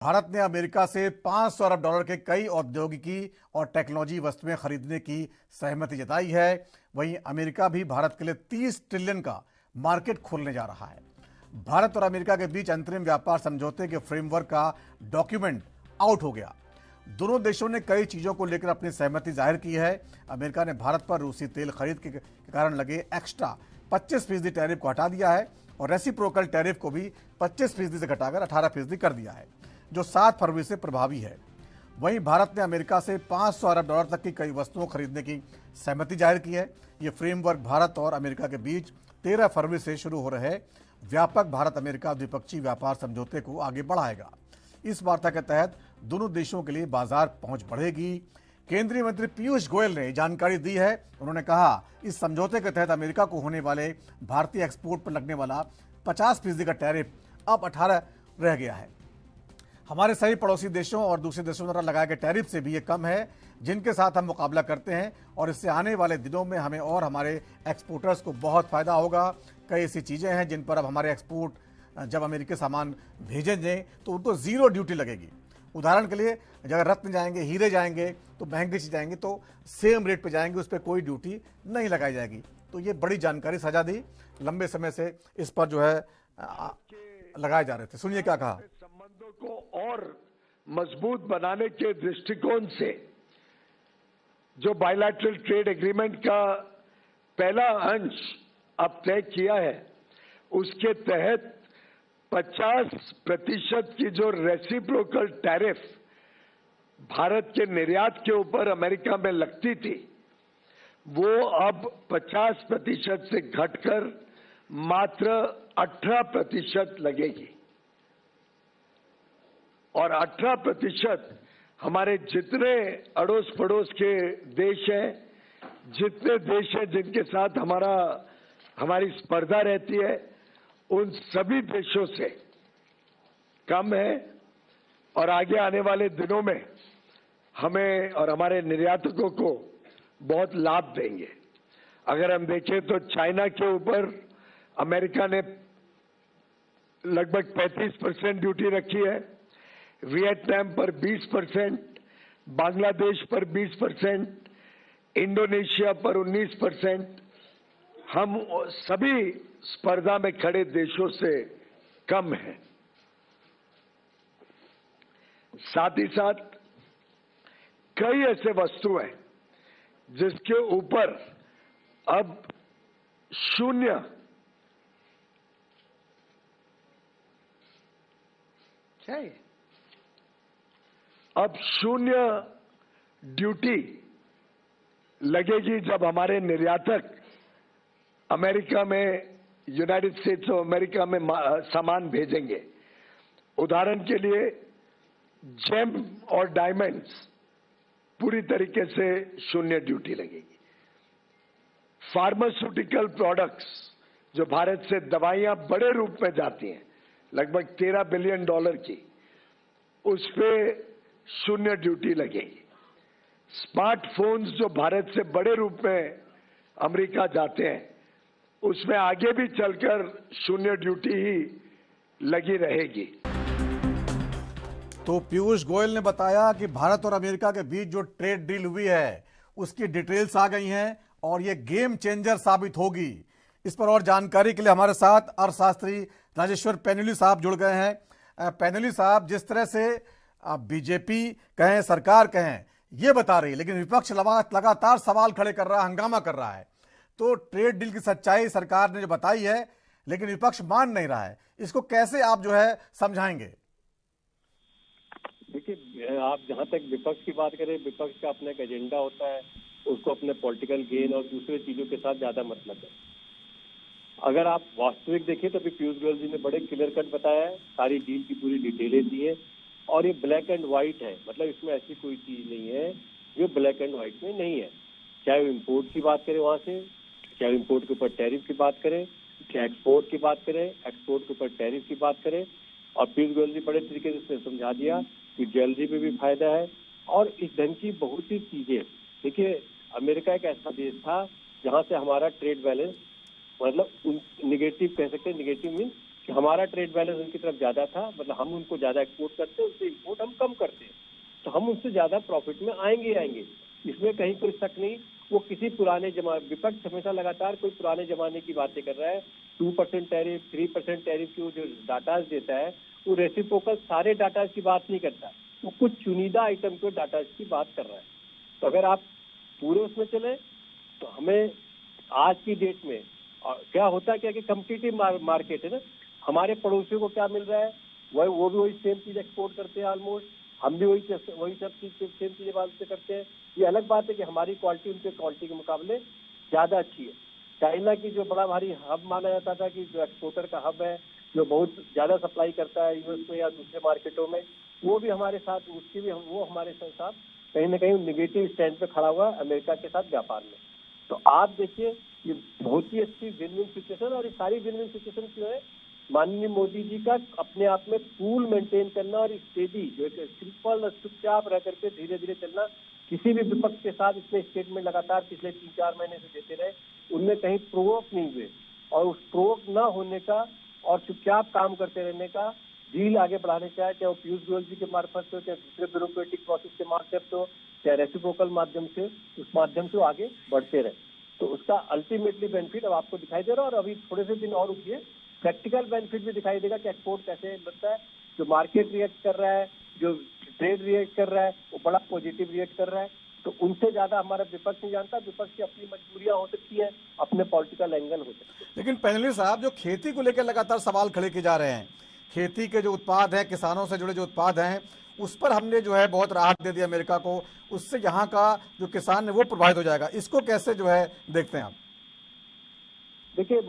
भारत ने अमेरिका से 500 अरब डॉलर के कई औद्योगिकी और टेक्नोलॉजी वस्तुएं खरीदने की सहमति जताई है। वहीं अमेरिका भी भारत के लिए 30 ट्रिलियन का मार्केट खोलने जा रहा है। भारत और अमेरिका के बीच अंतरिम व्यापार समझौते के फ्रेमवर्क का डॉक्यूमेंट आउट हो गया। दोनों देशों ने कई चीजों को लेकर अपनी सहमति जाहिर की है। अमेरिका ने भारत पर रूसी तेल खरीद के कारण लगे एक्स्ट्रा 25% टैरिफ को हटा दिया है और रेसिप्रोकल टैरिफ को भी 25% से घटाकर 18% कर दिया है, जो 7 फरवरी से प्रभावी है। वहीं भारत ने अमेरिका से 500 अरब डॉलर तक की कई वस्तुओं खरीदने की सहमति जाहिर की है। ये फ्रेमवर्क भारत और अमेरिका के बीच 13 फरवरी से शुरू हो रहे व्यापक भारत अमेरिका द्विपक्षीय व्यापार समझौते को आगे बढ़ाएगा। इस वार्ता के तहत दोनों देशों के लिए बाजार पहुंच बढ़ेगी। केंद्रीय मंत्री पीयूष गोयल ने जानकारी दी है। उन्होंने कहा, इस समझौते के तहत अमेरिका को होने वाले भारतीय एक्सपोर्ट पर लगने वाला 50% का टैरिफ अब 18 रह गया है। हमारे सभी पड़ोसी देशों और दूसरे देशों द्वारा लगाए गए टैरिफ से भी ये कम है, जिनके साथ हम मुकाबला करते हैं, और इससे आने वाले दिनों में हमें और हमारे एक्सपोर्टर्स को बहुत फायदा होगा। कई ऐसी चीज़ें हैं जिन पर अब हमारे एक्सपोर्ट जब अमेरिकी सामान भेजेंगे तो उनको जीरो ड्यूटी लगेगी। उदाहरण के लिए, जब रत्न जाएंगे, हीरे जाएंगे तो महंगी चीज जाएंगे तो सेम रेट पे जाएंगे, उस पर कोई ड्यूटी नहीं लगाई जाएगी। तो ये बड़ी जानकारी सजा दी। लंबे समय से इस पर जो है लगाए जा रहे थे। सुनिए क्या कहा। संबंधों को और मजबूत बनाने के दृष्टिकोण से जो बायलैटरल ट्रेड एग्रीमेंट का पहला अंश अब तय किया है, उसके तहत 50% की जो रेसिप्रोकल टैरिफ भारत के निर्यात के ऊपर अमेरिका में लगती थी, वो अब 50% से घटकर मात्र 18% लगेगी। और 18% हमारे जितने अड़ोस पड़ोस के देश हैं, जितने देश हैं जिनके साथ हमारी स्पर्धा रहती है, उन सभी देशों से कम है। और आगे आने वाले दिनों में हमें और हमारे निर्यातकों को बहुत लाभ देंगे। अगर हम देखें तो चाइना के ऊपर अमेरिका ने लगभग 35% ड्यूटी रखी है, वियतनाम पर 20%, बांग्लादेश पर 20%, इंडोनेशिया पर 19%। हम सभी स्पर्धा में खड़े देशों से कम है। साथ ही साथ कई ऐसे वस्तु हैं जिसके ऊपर अब शून्य क्या है, अब शून्य ड्यूटी लगेगी जब हमारे निर्यातक अमेरिका में, यूनाइटेड स्टेट्स ऑफ अमेरिका में सामान भेजेंगे। उदाहरण के लिए, जेम और डायमंड्स पूरी तरीके से शून्य ड्यूटी लगेगी। फार्मास्यूटिकल प्रोडक्ट्स, जो भारत से दवाइयां बड़े रूप में जाती हैं, लगभग $13 बिलियन की, उस पे शून्य ड्यूटी लगेगी। स्मार्टफोन्स जो भारत से बड़े रूप में अमेरिका जाते हैं, उसमें आगे भी चलकर शून्य ड्यूटी ही लगी रहेगी। तो पीयूष गोयल ने बताया कि भारत और अमेरिका के बीच जो ट्रेड डील हुई है, उसकी डिटेल्स आ गई हैं और ये गेम चेंजर साबित होगी। इस पर और जानकारी के लिए हमारे साथ अर्थशास्त्री राजेश्वर पैन्यूली साहब जुड़ गए हैं। पैन्यूली साहब, जिस तरह से बीजेपी कहें, सरकार कहें, ये बता रही है, लेकिन विपक्ष लगातार सवाल खड़े कर रहा है, हंगामा कर रहा है। तो ट्रेड डील की सच्चाई सरकार ने जो बताई है, लेकिन विपक्ष मान नहीं रहा है। इसको कैसे आप जो है समझाएंगे? देखिए, आप जहां तक विपक्ष की बात करें, विपक्ष का अपना एक एजेंडा होता है, उसको अपने पॉलिटिकल गेन और दूसरे चीजों के साथ ज्यादा मतलब है। अगर आप वास्तविक देखें तो अभी पीयूष गोयल जी ने बड़े क्लियर कट बताया है, सारी डील की पूरी डिटेलें दी है, और ये ब्लैक एंड व्हाइट है। मतलब इसमें ऐसी कोई चीज नहीं है जो ब्लैक एंड व्हाइट में नहीं है। चाहे वो इम्पोर्ट की बात करें वहां से, चाहे इम्पोर्ट के ऊपर टैरिफ की बात करें, चाहे एक्सपोर्ट की बात करें, एक्सपोर्ट के ऊपर टैरिफ की बात करें। और पीयूष गोयल जी बड़े तरीके से समझा दिया कि ज्वेलरी में भी फायदा है और इस ढंग की बहुत सी चीजें। देखिए, अमेरिका एक ऐसा देश था जहां से हमारा ट्रेड बैलेंस मतलब निगेटिव कह सकते हैं, निगेटिव मीन हमारा ट्रेड बैलेंस उनकी तरफ ज्यादा था, मतलब हम उनको ज्यादा एक्सपोर्ट करते हैं, उससे इंपोर्ट हम कम करते हैं, तो हम उनसे ज्यादा प्रॉफिट में आएंगे। इसमें कहीं कोई शक नहीं। वो किसी पुराने विपक्ष हमेशा लगातार कोई पुराने जमाने की बातें कर रहा है। 2% टैरिफ, 3% टैरिफ की जो डाटाज देता है, वो रेसिप्रोकल सारे डाटाज की बात नहीं करता, वो कुछ चुनिंदा आइटम के डाटाज की बात कर रहा है। तो अगर आप पूरे उसमें चले तो हमें आज की डेट में क्या होता है, क्या कि कम्पिटिटिव मार्केट है ना, हमारे पड़ोसियों को क्या मिल रहा है, वो भी वही सेम चीज एक्सपोर्ट करते हैं ऑलमोस्ट, हम भी वही सब चीज सेम चीजें बात से करते हैं। ये अलग बात है कि हमारी क्वालिटी उनके क्वालिटी के मुकाबले ज्यादा अच्छी है। चाइना की जो बड़ा भारी हब माना जाता था, कि जो एक्सपोर्टर का हब है, जो बहुत ज्यादा सप्लाई करता है यूएस में या दूसरे मार्केटों में, वो भी हमारे साथ, उसकी भी वो हमारे साथ कहीं ना कहीं निगेटिव स्टैंड पे खड़ा हुआ अमेरिका के साथ व्यापार में। तो आप देखिए, ये बहुत ही अच्छी विन विन सिचुएशन, और ये सारी विन विन सिचुएशन जो है माननीय मोदी जी का अपने आप में कूल मेंटेन करना और स्टेडी, जो एक सिंपल और चुपचाप रह करके धीरे धीरे चलना। किसी भी विपक्ष के साथ इतने स्टेटमेंट लगातार पिछले 3-4 महीने से देते रहे, उनमें कहीं प्रोवोक नहीं हुए, और उस प्रोवोक न होने का और चुपचाप काम करते रहने का, डील आगे बढ़ाने चाहे वो पीयूष गोयल जी के मार्फत हो, चाहे दूसरे ब्यूरोक्रेटिक प्रोसेस के मार्फत हो, चाहे रेसिप्रोकल माध्यम से, उस माध्यम से वो आगे बढ़ते रहे, तो उसका अल्टीमेटली बेनिफिट अब आपको दिखाई दे रहा है। और अभी थोड़े से दिन और रुकिए, प्रैक्टिकल बेनिफिट भी दिखाई देगा कि एक्सपोर्ट कैसे बनता है। जो मार्केट रिएक्ट कर रहा है, जो ट्रेड रिएक्ट कर रहा है, वो बड़ा पॉजिटिव रिएक्ट कर रहा है। तो उनसे ज्यादा हमारा विपक्ष नहीं जानता। विपक्ष की अपनी मजबूरियां हो सकती है, अपने पॉलिटिकल एंगल हो सकते हैं। लेकिन पैनलिस्ट साहब, जो खेती को लेकर लगातार सवाल खड़े किए जा रहे हैं, खेती के जो उत्पाद हैं, किसानों से जुड़े जो उत्पाद हैं, उस पर हमने जो है बहुत राहत दे दी अमेरिका को, उससे यहाँ का जो किसान है वो प्रभावित हो जाएगा। इसको कैसे जो है देखते हैं आप? देखिए,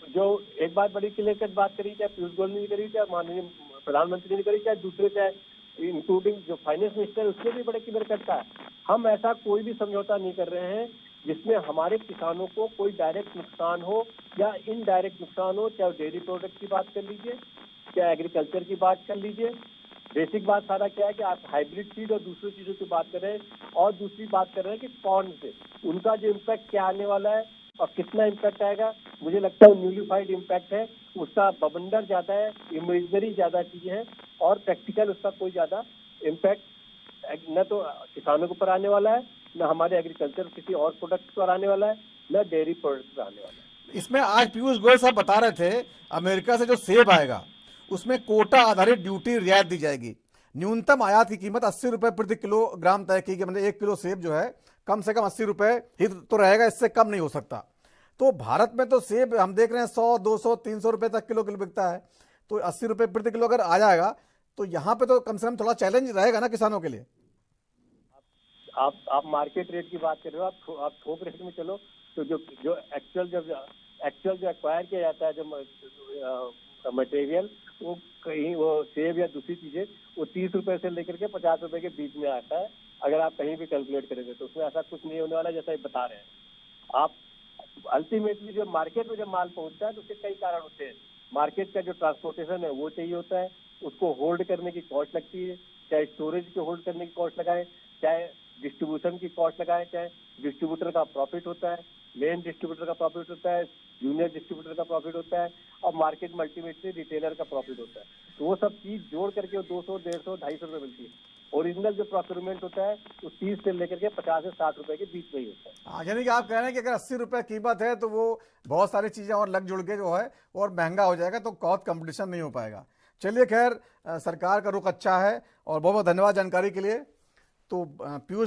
जो एक बात बड़ी क्लियर कट बात करी, चाहे पीयूष गोयल ने करी, चाहे माननीय प्रधानमंत्री ने करी, चाहे दूसरे, चाहे इंक्लूडिंग जो फाइनेंस मिनिस्टर, उसने भी बड़े क्लियर कट था। हम ऐसा कोई भी समझौता नहीं कर रहे हैं जिसमें हमारे किसानों को कोई डायरेक्ट नुकसान हो या इनडायरेक्ट नुकसान हो। चाहे डेयरी प्रोडक्ट की बात कर लीजिए, चाहे एग्रीकल्चर की बात कर लीजिए। बेसिक बात सारा क्या है कि आप हाइब्रिड सीड और दूसरी चीजों की बात कर रहे हैं, और दूसरी बात कर रहे हैं कि पॉन्ड से उनका जो इम्पैक्ट क्या आने वाला है और कितना इम्पैक्ट आएगा। मुझे लगता है न्यूलिफाइड इम्पैक्ट है, उसका बवंडर ज्यादा है, इमेजनरी ज्यादा चीजें हैं, और प्रैक्टिकल उसका कोई ज्यादा इम्पैक्ट न तो किसानों के ऊपर आने वाला है, न हमारे एग्रीकल्चर किसी और प्रोडक्ट पर आने वाला है, न डेयरी प्रोडक्ट पर आने वाला है। इसमें आज पीयूष गोयल साहब बता रहे थे, अमेरिका से जो सेब आएगा उसमें कोटा आधारित ड्यूटी रियायत दी जाएगी। न्यूनतम आयात की कीमत 80 रुपए प्रति किलोग्राम तय की गई, मतलब 1 किलो सेब जो है कम से कम 80 रुपए ही तो रहेगा, इससे कम नहीं हो सकता। तो भारत में तो सेब हम देख रहे हैं 100, 200, 300 रुपए तक किलो बिकता है, तो 80 रुपए प्रति किलो अगर आ जाएगा तो यहाँ पे तो कम से कम थोड़ा चैलेंज रहेगा ना किसानों के लिए। आप मार्केट रेट की बात कर रहे हो, आप थोक रेट में चलो तो जो एक्चुअल जो एक्वायर किया जाता है, जो मटेरियल, वो कहीं वो सेब या दूसरी चीजें, वो 30 रुपए से लेकर के 50 रुपए के बीच में आता है। अगर आप कहीं भी कैलकुलेट करेंगे तो उसमें ऐसा कुछ नहीं होने वाला जैसा ये बता रहे हैं आप। अल्टीमेटली जो मार्केट में जब माल पहुंचता है तो उसके कई कारण होते हैं। मार्केट का जो ट्रांसपोर्टेशन है वो चाहिए होता है, उसको होल्ड करने की कॉस्ट लगती है, चाहे स्टोरेज को होल्ड करने की कॉस्ट लगाए, चाहे डिस्ट्रीब्यूशन की कॉस्ट लगाए, चाहे डिस्ट्रीब्यूटर का प्रॉफिट होता है, मेन डिस्ट्रीब्यूटर का प्रॉफिट होता है, जूनियर डिस्ट्रीब्यूटर का प्रॉफिट होता है, और मार्केट में अल्टीमेटली रिटेलर का प्रॉफिट होता है। तो वो सब चीज जोड़ करके 200, 150, 250 रुपए मिलती है। ओरिजिनल जो प्रोक्योरमेंट होता है वो 30 से लेकर के 50 से 60 रुपए के बीच में ही होता है। हाँ, यानी कि आप कह रहे हैं कि अगर 80 रुपए कीमत है तो वो बहुत सारी चीजें और लग जुड़ के जो है और महंगा हो जाएगा, तो कॉस्ट कंपटीशन नहीं हो पाएगा। चलिए, खैर सरकार का रुख अच्छा है, और बहुत बहुत धन्यवाद जानकारी के लिए। तो पीयूष